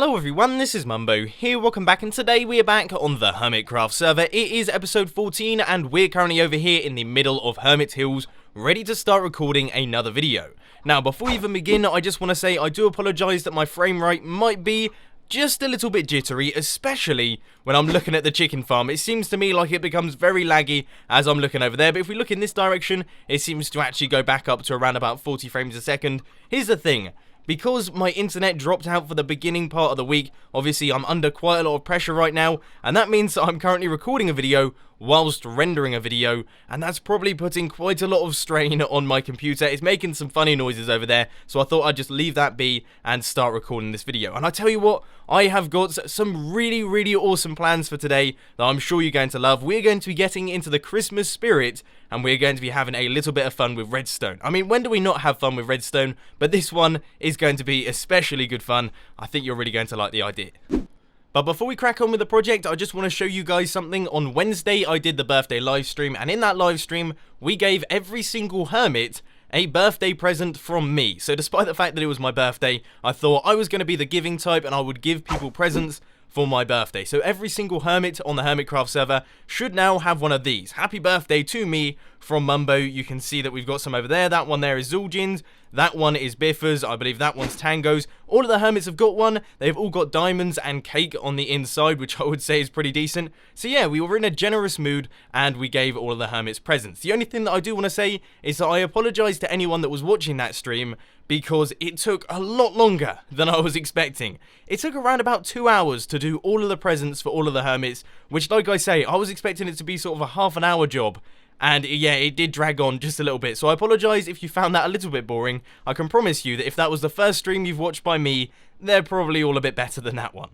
Hello everyone, this is Mumbo here, welcome back, and today we are back on the Hermitcraft server. It is episode 14 and we're currently over here in the middle of Hermit Hills, ready to start recording another video. Now before we even begin, I just want to say I do apologise that my frame rate might be just a little bit jittery, especially when I'm looking at the chicken farm. It seems to me like it becomes very laggy as I'm looking over there, but if we look in this direction, it seems to actually go back up to around about 40 frames a second. Here's the thing. Because my internet dropped out for the beginning part of the week, obviously I'm under quite a lot of pressure right now, and that means that I'm currently recording a video whilst rendering a video, and that's probably putting quite a lot of strain on my computer. It's making some funny noises over there, so I thought I'd just leave that be and start recording this video. And I tell you what, I have got some really awesome plans for today that I'm sure you're going to love. We're going to be getting into the Christmas spirit, and we're going to be having a little bit of fun with Redstone. I mean, when do we not have fun with Redstone? But this one is going to be especially good fun. I think you're really going to like the idea. But before we crack on with the project, I just want to show you guys something. On Wednesday, I did the birthday live stream, and in that live stream, we gave every single hermit a birthday present from me. So despite the fact that it was my birthday, I thought I was going to be the giving type and I would give people presents for my birthday. So every single hermit on the Hermitcraft server should now have one of these. Happy birthday to me from Mumbo. You can see that we've got some over there. That one there is Zul'jin's. That one is Biffers. I believe that one's Tango's. All of the hermits have got one. They've all got diamonds and cake on the inside, which I would say is pretty decent. So yeah, we were in a generous mood and we gave all of the hermits presents. The only thing that I do want to say is that I apologise to anyone that was watching that stream because it took a lot longer than I was expecting. It took around about 2 hours to do all of the presents for all of the hermits, which, like I say, I was expecting it to be sort of a half-an-hour job. And yeah, it did drag on just a little bit, so I apologise if you found that a little bit boring. I can promise you that if that was the first stream you've watched by me, they're probably all a bit better than that one.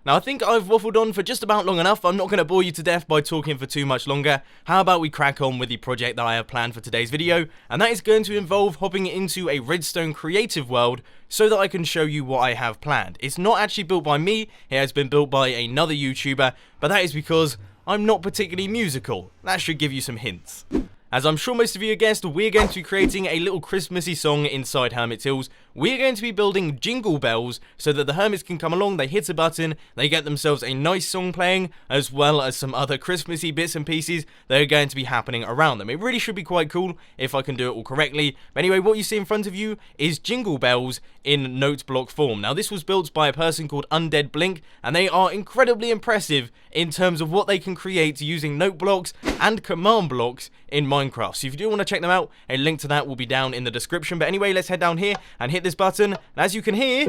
Now, I think I've waffled on for just about long enough. I'm not going to bore you to death by talking for too much longer. How about we crack on with the project that I have planned for today's video, and that is going to involve hopping into a Redstone creative world so that I can show you what I have planned. It's not actually built by me, it has been built by another YouTuber, but that is because I'm not particularly musical. That should give you some hints. As I'm sure most of you have guessed, we're going to be creating a little Christmassy song inside Hermit Hills. We're going to be building Jingle Bells so that the hermits can come along, they hit a button, they get themselves a nice song playing, as well as some other Christmassy bits and pieces that are going to be happening around them. It really should be quite cool if I can do it all correctly. But anyway, what you see in front of you is Jingle Bells in note block form. Now, this was built by a person called UndeadBlink, and they are incredibly impressive in terms of what they can create using note blocks and command blocks in Minecraft. So if you do want to check them out, a link to that will be down in the description. But anyway, let's head down here and hit this button. And as you can hear,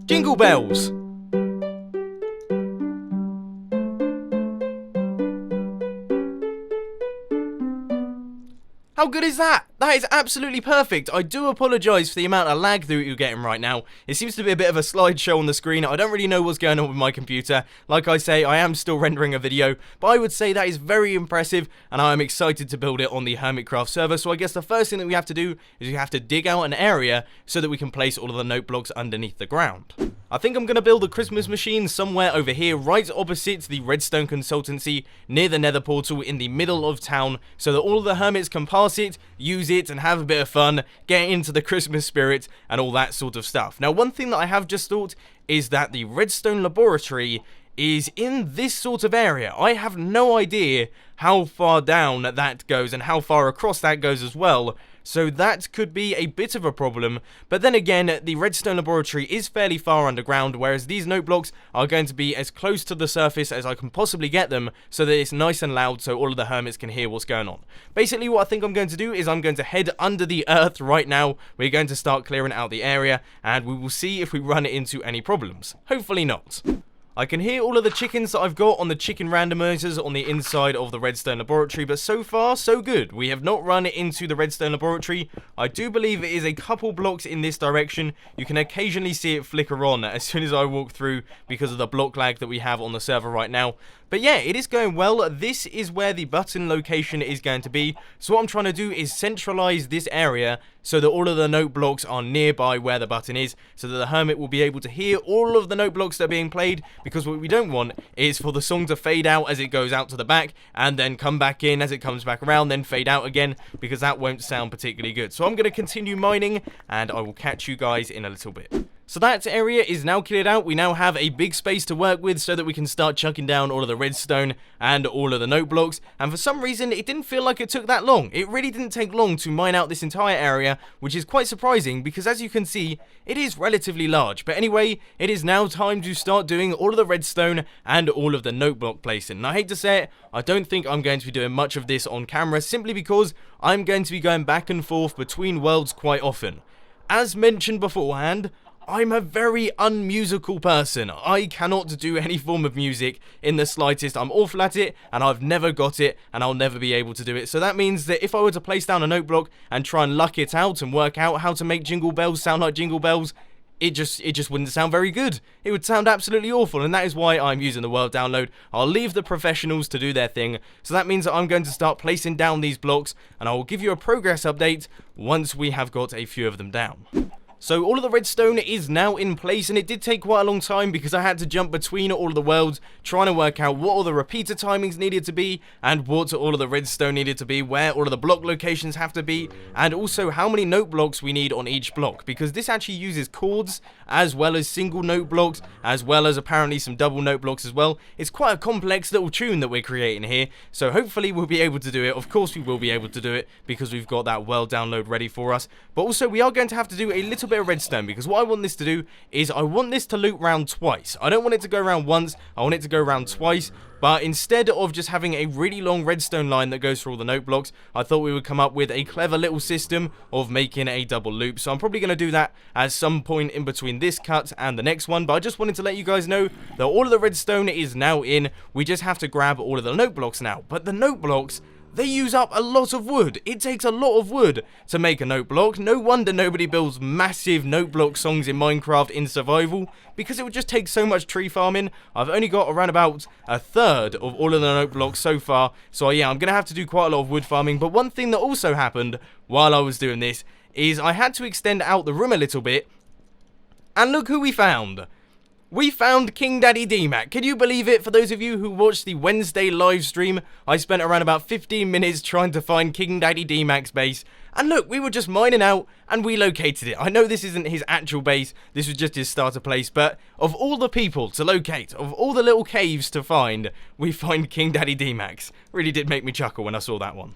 Jingle Bells. How good is that? That is absolutely perfect. I do apologise for the amount of lag that you're getting right now. It seems to be a bit of a slideshow on the screen. I don't really know what's going on with my computer. Like I say, I am still rendering a video, but I would say that is very impressive, and I am excited to build it on the Hermitcraft server. So I guess the first thing that we have to do is we have to dig out an area so that we can place all of the note blocks underneath the ground. I think I'm going to build a Christmas machine somewhere over here, right opposite the Redstone consultancy, near the nether portal in the middle of town, so that all of the hermits can pass it, use it, and have a bit of fun, get into the Christmas spirit, and all that sort of stuff. Now, one thing that I have just thought is that the Redstone laboratory is in this sort of area. I have no idea how far down that goes and how far across that goes as well. So that could be a bit of a problem, but then again, the Redstone laboratory is fairly far underground, whereas these note blocks are going to be as close to the surface as I can possibly get them, so that it's nice and loud so all of the hermits can hear what's going on. Basically, what I think I'm going to do is I'm going to head under the earth right now. We're going to start clearing out the area, and we will see if we run into any problems. Hopefully not. I can hear all of the chickens that I've got on the chicken randomizers on the inside of the Redstone laboratory, but so far, so good. We have not run into the Redstone laboratory. I do believe it is a couple blocks in this direction. You can occasionally see it flicker on as soon as I walk through because of the block lag that we have on the server right now. But yeah, it is going well. This is where the button location is going to be. So what I'm trying to do is centralize this area so that all of the note blocks are nearby where the button is, so that the hermit will be able to hear all of the note blocks that are being played, because what we don't want is for the song to fade out as it goes out to the back, and then come back in as it comes back around, then fade out again, because that won't sound particularly good. So I'm going to continue mining, and I will catch you guys in a little bit. So that area is now cleared out. We now have a big space to work with so that we can start chucking down all of the redstone and all of the note blocks. And for some reason, it didn't feel like it took that long. It really didn't take long to mine out this entire area, which is quite surprising because as you can see, it is relatively large. But anyway, it is now time to start doing all of the redstone and all of the note block placing. And I hate to say it, I don't think I'm going to be doing much of this on camera simply because I'm going to be going back and forth between worlds quite often. As mentioned beforehand, I'm a very unmusical person. I cannot do any form of music in the slightest. I'm awful at it, and I've never got it, and I'll never be able to do it. So that means that if I were to place down a note block and try and luck it out and work out how to make Jingle Bells sound like Jingle Bells, it just wouldn't sound very good. It would sound absolutely awful, and that is why I'm using the world download. I'll leave the professionals to do their thing. So that means that I'm going to start placing down these blocks, and I will give you a progress update once we have got a few of them down. So all of the redstone is now in place, and it did take quite a long time because I had to jump between all of the worlds trying to work out what all the repeater timings needed to be and what all of the redstone needed to be, where all of the block locations have to be, and also how many note blocks we need on each block, because this actually uses chords as well as single note blocks as well as apparently some double note blocks as well. It's quite a complex little tune that we're creating here, so hopefully we'll be able to do it. Of course we will be able to do it because we've got that world download ready for us, but also we are going to have to do a little bit of redstone, because what I want this to do is I want this to loop round twice. I don't want it to go around once, I want it to go around twice. But instead of just having a really long redstone line that goes through all the note blocks, I thought we would come up with a clever little system of making a double loop. So I'm probably going to do that at some point in between this cut and the next one. But I just wanted to let you guys know that all of the redstone is now in. We just have to grab all of the note blocks now. But the note blocks, they use up a lot of wood. It takes a lot of wood to make a note block. No wonder nobody builds massive note block songs in Minecraft in survival, because it would just take so much tree farming. I've only got around about a third of all of the note blocks so far. So yeah, I'm going to have to do quite a lot of wood farming. But one thing that also happened while I was doing this is I had to extend out the room a little bit. And look who we found. We found King Daddy DMAC. Can you believe it? For those of you who watched the Wednesday live stream, I spent around about 15 minutes trying to find King Daddy DMAC's base. And look, we were just mining out and we located it. I know this isn't his actual base, this was just his starter place, but of all the people to locate, of all the little caves to find, we find King Daddy DMAC's. Really did make me chuckle when I saw that one.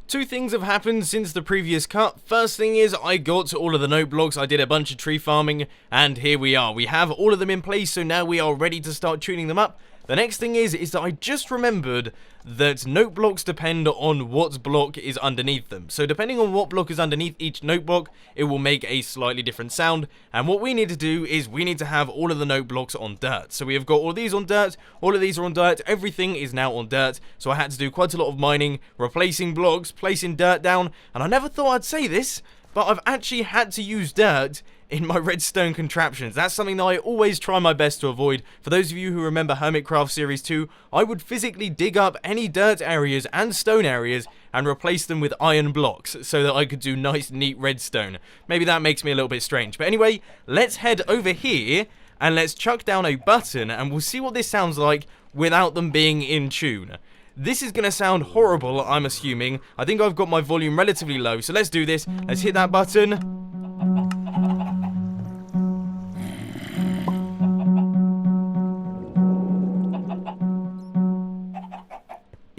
Two things have happened since the previous cut. First thing is I got all of the note blocks, I did a bunch of tree farming, and here we are. We have all of them in place, so now we are ready to start tuning them up. The next thing is that I just remembered that note blocks depend on what block is underneath them. So depending on what block is underneath each note block, it will make a slightly different sound. And what we need to do is we need to have all of the note blocks on dirt. So we have got all these on dirt, all of these are on dirt, everything is now on dirt. So I had to do quite a lot of mining, replacing blocks, placing dirt down. And I never thought I'd say this, but I've actually had to use dirt in my redstone contraptions. That's something that I always try my best to avoid. For those of you who remember Hermitcraft Series 2, I would physically dig up any dirt areas and stone areas and replace them with iron blocks so that I could do nice, neat redstone. Maybe that makes me a little bit strange. But anyway, let's head over here and let's chuck down a button and we'll see what this sounds like without them being in tune. This is going to sound horrible, I'm assuming. I think I've got my volume relatively low, so let's do this. Let's hit that button.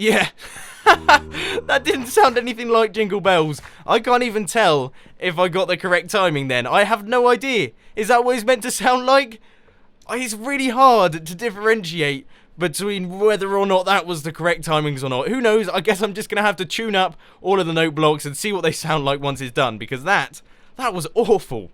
Yeah, that didn't sound anything like Jingle Bells. I can't even tell if I got the correct timing then. I have no idea. Is that what it's meant to sound like? It's really hard to differentiate between whether or not that was the correct timings or not. Who knows? I guess I'm just going to have to tune up all of the note blocks and see what they sound like once it's done, because that was awful.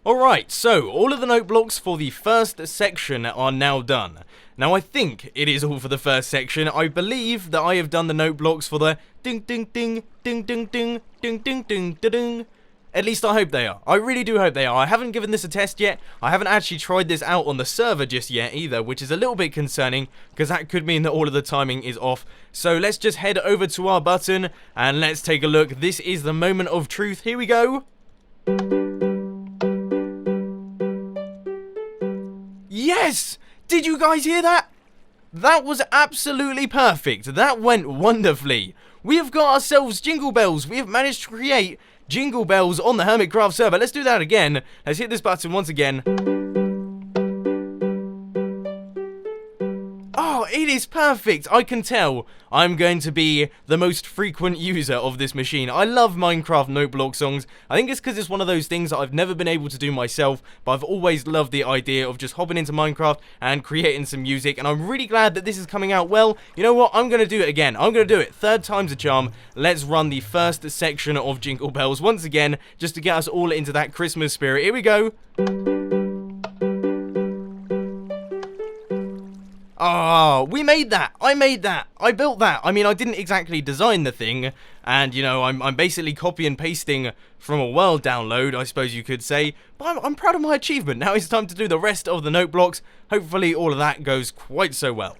Alright, so all of the note blocks for the first section are now done. Now I think it is all for the first section. I believe that I have done the note blocks for the ding ding ding ding ding ding ding ding ding ding. At least I hope they are. I really do hope they are. I haven't given this a test yet. I haven't actually tried this out on the server just yet either, which is a little bit concerning because that could mean that all of the timing is off. So let's just head over to our button and let's take a look. This is the moment of truth. Here we go. Yes! Did you guys hear that? That was absolutely perfect. That went wonderfully. We have got ourselves Jingle Bells. We have managed to create Jingle Bells on the Hermitcraft server. Let's do that again. Let's hit this button once again. Oh, it is perfect. I can tell I'm going to be the most frequent user of this machine. I love Minecraft Noteblock songs. I think it's because it's one of those things that I've never been able to do myself, but I've always loved the idea of just hopping into Minecraft and creating some music, and I'm really glad that this is coming out well. You know what? I'm going to do it again. I'm going to do it. Third time's a charm. Let's run the first section of Jingle Bells once again, just to get us all into that Christmas spirit. Here we go. Oh, we made that. I made that. I built that. I mean, I didn't exactly design the thing, and, you know, I'm basically copy and pasting from a world download, I suppose you could say, but I'm proud of my achievement. Now it's time to do the rest of the note blocks. Hopefully all of that goes quite so well.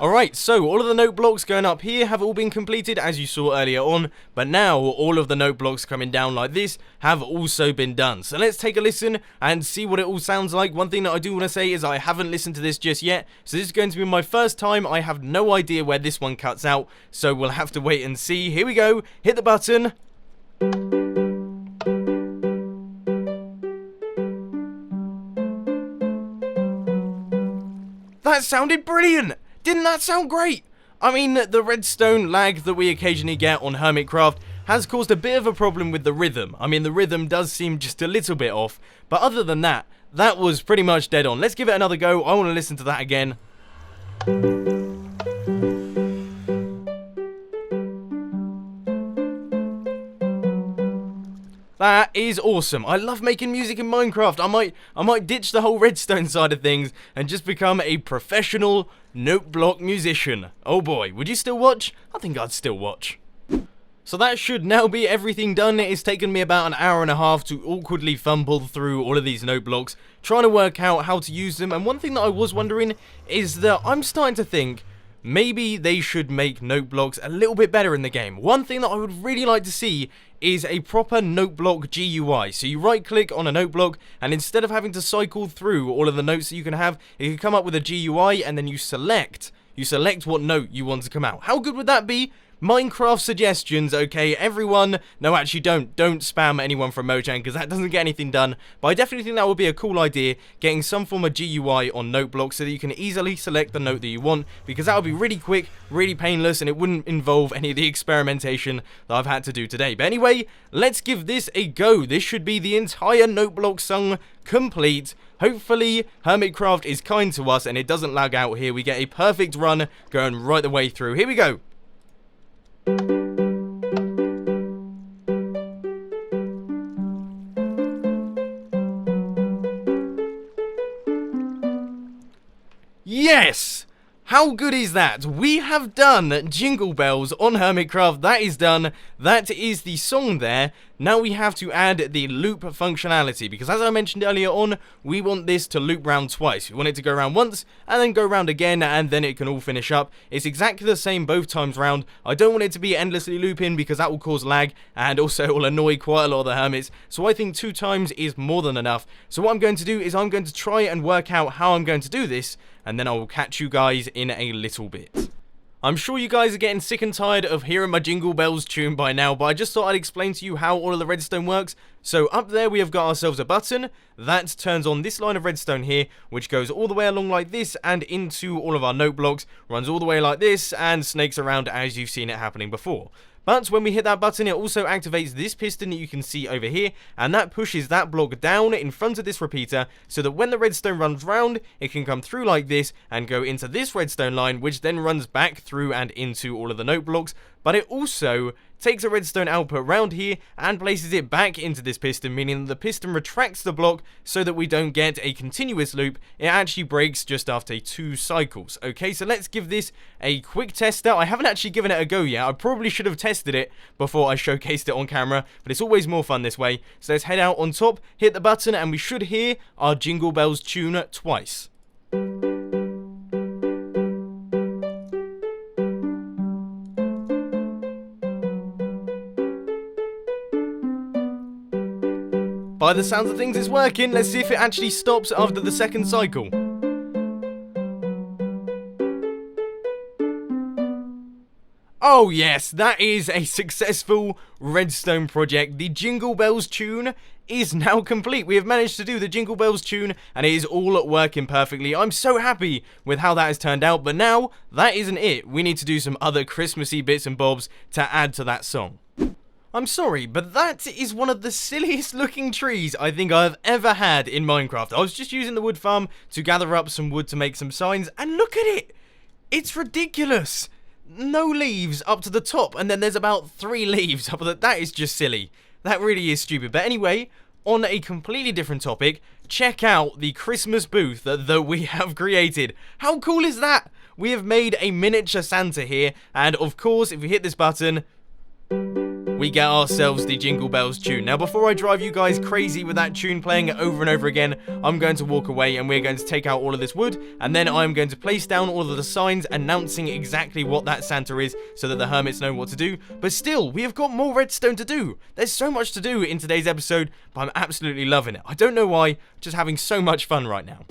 Alright, so all of the note blocks going up here have all been completed, as you saw earlier on, but now all of the note blocks coming down like this have also been done. So let's take a listen and see what it all sounds like. One thing that I do want to say is I haven't listened to this just yet, so this is going to be my first time. I have no idea where this one cuts out, so we'll have to wait and see. Here we go, hit the button. That sounded brilliant! Didn't that sound great? I mean, the redstone lag that we occasionally get on Hermitcraft has caused a bit of a problem with the rhythm. I mean, the rhythm does seem just a little bit off, but other than that, that was pretty much dead on. Let's give it another go. I want to listen to that again. That is awesome. I love making music in Minecraft. I might ditch the whole redstone side of things and just become a professional note block musician. Oh boy, would you still watch? I think I'd still watch. So that should now be everything done. It's taken me about an hour and a half to awkwardly fumble through all of these note blocks, trying to work out how to use them. And one thing that I was wondering is that I'm starting to think maybe they should make note blocks a little bit better in the game. One thing that I would really like to see is a proper note block GUI. So you right click on a note block, and instead of having to cycle through all of the notes that you can have, you can come up with a GUI, and then you select what note you want to come out. How good would that be? Minecraft suggestions, okay, everyone. No, actually, don't spam anyone from Mojang, because that doesn't get anything done. But I definitely think that would be a cool idea, getting some form of GUI on note blocks so that you can easily select the note that you want, because that would be really quick, really painless, and it wouldn't involve any of the experimentation that I've had to do today. But anyway, let's give this a go. This should be the entire note block song complete. Hopefully, Hermitcraft is kind to us and it doesn't lag out here. We get a perfect run going right the way through. Here we go. Yes! How good is that? We have done Jingle Bells on Hermitcraft. That is done. That is the song there. Now we have to add the loop functionality, because as I mentioned earlier on, we want this to loop round twice. We want it to go around once, and then go round again, and then it can all finish up. It's exactly the same both times round. I don't want it to be endlessly looping, because that will cause lag, and also will annoy quite a lot of the hermits. So I think 2 times is more than enough. So what I'm going to do is I'm going to try and work out how I'm going to do this, and then I will catch you guys in a little bit. I'm sure you guys are getting sick and tired of hearing my Jingle Bells tune by now, but I just thought I'd explain to you how all of the redstone works. So up there we have got ourselves a button that turns on this line of redstone here, which goes all the way along like this and into all of our note blocks, runs all the way like this, and snakes around as you've seen it happening before. But when we hit that button, it also activates this piston that you can see over here, and that pushes that block down in front of this repeater, so that when the redstone runs round, it can come through like this and go into this redstone line, which then runs back through and into all of the note blocks. But it also takes a redstone output round here and places it back into this piston, meaning that the piston retracts the block so that we don't get a continuous loop. It actually breaks just after 2 cycles. Okay, so let's give this a quick test out. I haven't actually given it a go yet. I probably should have tested it before I showcased it on camera, but it's always more fun this way. So let's head out on top, hit the button, and we should hear our Jingle Bells tune twice. By the sounds of things, it's working. Let's see if it actually stops after the 2nd cycle. Oh yes, that is a successful Redstone project. The Jingle Bells tune is now complete. We have managed to do the Jingle Bells tune and it is all working perfectly. I'm so happy with how that has turned out, but now that isn't it. We need to do some other Christmassy bits and bobs to add to that song. I'm sorry, but that is one of the silliest looking trees I think I've ever had in Minecraft. I was just using the wood farm to gather up some wood to make some signs, and look at it! It's ridiculous! No leaves up to the top, and then there's about 3 leaves up at that is just silly. That really is stupid. But anyway, on a completely different topic, check out the Christmas booth that we have created. How cool is that? We have made a miniature Santa here, and of course, if we hit this button, we get ourselves the Jingle Bells tune. Now, before I drive you guys crazy with that tune playing it over and over again, I'm going to walk away and we're going to take out all of this wood, and then I'm going to place down all of the signs announcing exactly what that Santa is so that the hermits know what to do. But still, we have got more redstone to do. There's so much to do in today's episode, but I'm absolutely loving it. I don't know why, just having so much fun right now.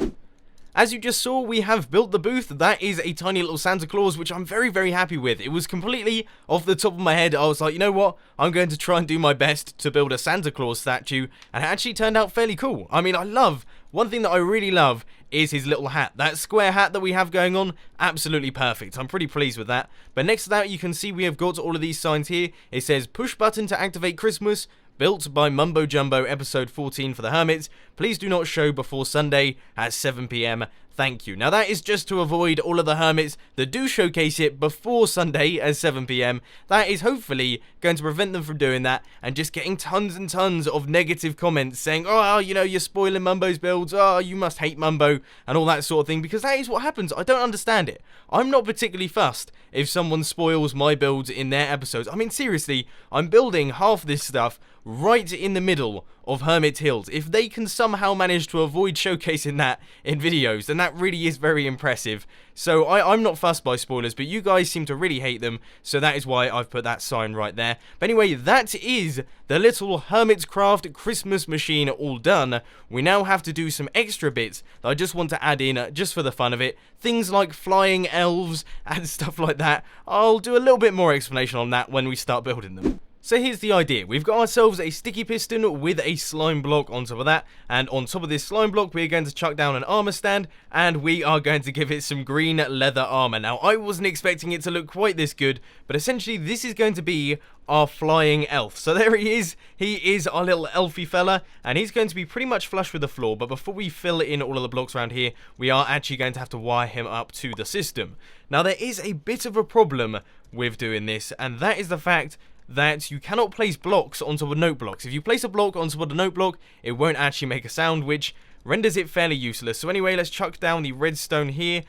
As you just saw, we have built the booth. That is a tiny little Santa Claus, which I'm very, very happy with. It was completely off the top of my head. I was like, you know what? I'm going to try and do my best to build a Santa Claus statue, and it actually turned out fairly cool. I mean, one thing that I really love is his little hat. That square hat that we have going on, absolutely perfect. I'm pretty pleased with that. But next to that, you can see we have got all of these signs here. It says, push button to activate Christmas. Built by Mumbo Jumbo, episode 14 for the Hermits. Please do not show before Sunday at 7 PM. Thank you. Now that is just to avoid all of the hermits that do showcase it before Sunday at 7 PM. That is hopefully going to prevent them from doing that and just getting tons and tons of negative comments saying, oh, you know, you're spoiling Mumbo's builds, oh, you must hate Mumbo, and all that sort of thing, because that is what happens. I don't understand it. I'm not particularly fussed if someone spoils my builds in their episodes. I mean, seriously, I'm building half this stuff right in the middle of Hermit Hills. If they can somehow manage to avoid showcasing that in videos, then that really is very impressive. So I'm not fussed by spoilers, but you guys seem to really hate them, so that is why I've put that sign right there. But anyway, that is the little Hermitcraft Christmas machine all done. We now have to do some extra bits that I just want to add in just for the fun of it. Things like flying elves and stuff like that. I'll do a little bit more explanation on that when we start building them. So here's the idea. We've got ourselves a sticky piston with a slime block on top of that, and on top of this slime block we're going to chuck down an armor stand, and we are going to give it some green leather armor. Now, I wasn't expecting it to look quite this good, but essentially this is going to be our flying elf. So there he is our little elfy fella, and he's going to be pretty much flush with the floor. But before we fill in all of the blocks around here, we are actually going to have to wire him up to the system. Now, there is a bit of a problem with doing this, and that is the fact that you cannot place blocks on top of note blocks. If you place a block on top of the note block, it won't actually make a sound, which renders it fairly useless. So anyway, let's chuck down the redstone here.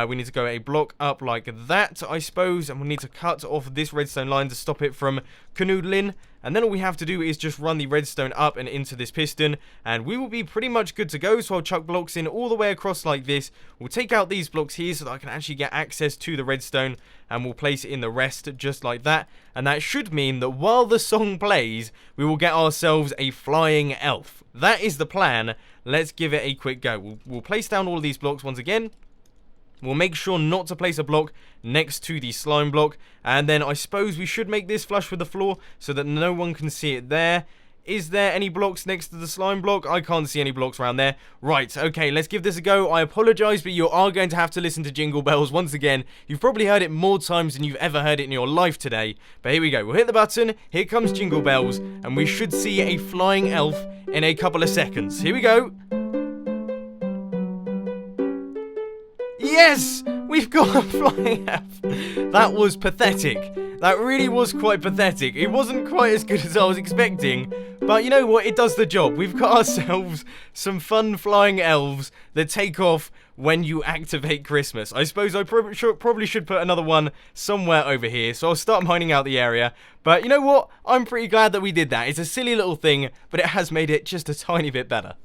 We need to go a block up like that, I suppose, and we need to cut off this redstone line to stop it from canoodling. And then all we have to do is just run the redstone up and into this piston, and we will be pretty much good to go. So I'll chuck blocks in all the way across like this. We'll take out these blocks here so that I can actually get access to the redstone, and we'll place in the rest just like that. And that should mean that while the song plays, we will get ourselves a flying elf. That is the plan. Let's give it a quick go. We'll place down all of these blocks once again. We'll make sure not to place a block next to the slime block, and then I suppose we should make this flush with the floor so that no one can see it there. Is there any blocks next to the slime block? I can't see any blocks around there. Right, okay, let's give this a go. I apologize, but you are going to have to listen to Jingle Bells once again. You've probably heard it more times than you've ever heard it in your life today. But here we go. We'll hit the button. Here comes Jingle Bells, and we should see a flying elf in a couple of seconds. Here we go. Yes! We've got a flying elf. That was pathetic. That really was quite pathetic. It wasn't quite as good as I was expecting, but you know what? It does the job. We've got ourselves some fun flying elves that take off when you activate Christmas. I suppose I probably should put another one somewhere over here, so I'll start mining out the area. But you know what? I'm pretty glad that we did that. It's a silly little thing, but it has made it just a tiny bit better.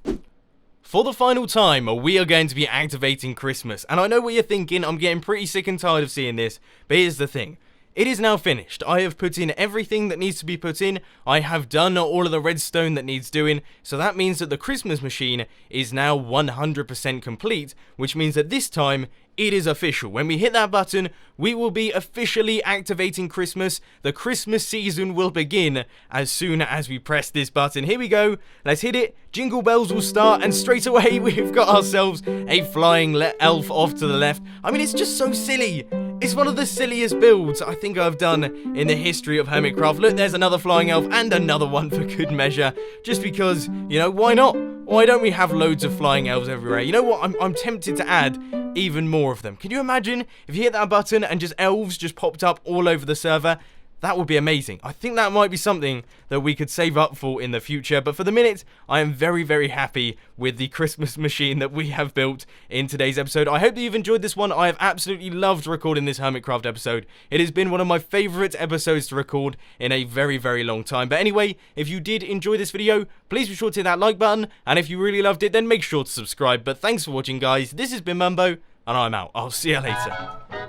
For the final time, we are going to be activating Christmas. And I know what you're thinking, I'm getting pretty sick and tired of seeing this, but here's the thing. it is now finished. I have put in everything that needs to be put in. I have done all of the redstone that needs doing. So that means that the Christmas machine is now 100% complete, which means that this time it is official. When we hit that button, we will be officially activating Christmas. The Christmas season will begin as soon as we press this button. Here we go. Let's hit it. Jingle Bells will start, and straight away we've got ourselves a flying elf off to the left. I mean, it's just so silly. It's one of the silliest builds I think I've done in the history of Hermitcraft. Look, there's another flying elf and another one for good measure. Just because, you know, why not? Why don't we have loads of flying elves everywhere? You know what? I'm tempted to add even more of them. Can you imagine if you hit that button and just elves just popped up all over the server? That would be amazing. I think that might be something that we could save up for in the future. But for the minute, I am very, very happy with the Christmas machine that we have built in today's episode. I hope that you've enjoyed this one. I have absolutely loved recording this Hermitcraft episode. It has been one of my favourite episodes to record in a very, very long time. But anyway, if you did enjoy this video, please be sure to hit that like button. And if you really loved it, then make sure to subscribe. But thanks for watching, guys. This has been Mumbo, and I'm out. I'll see you later.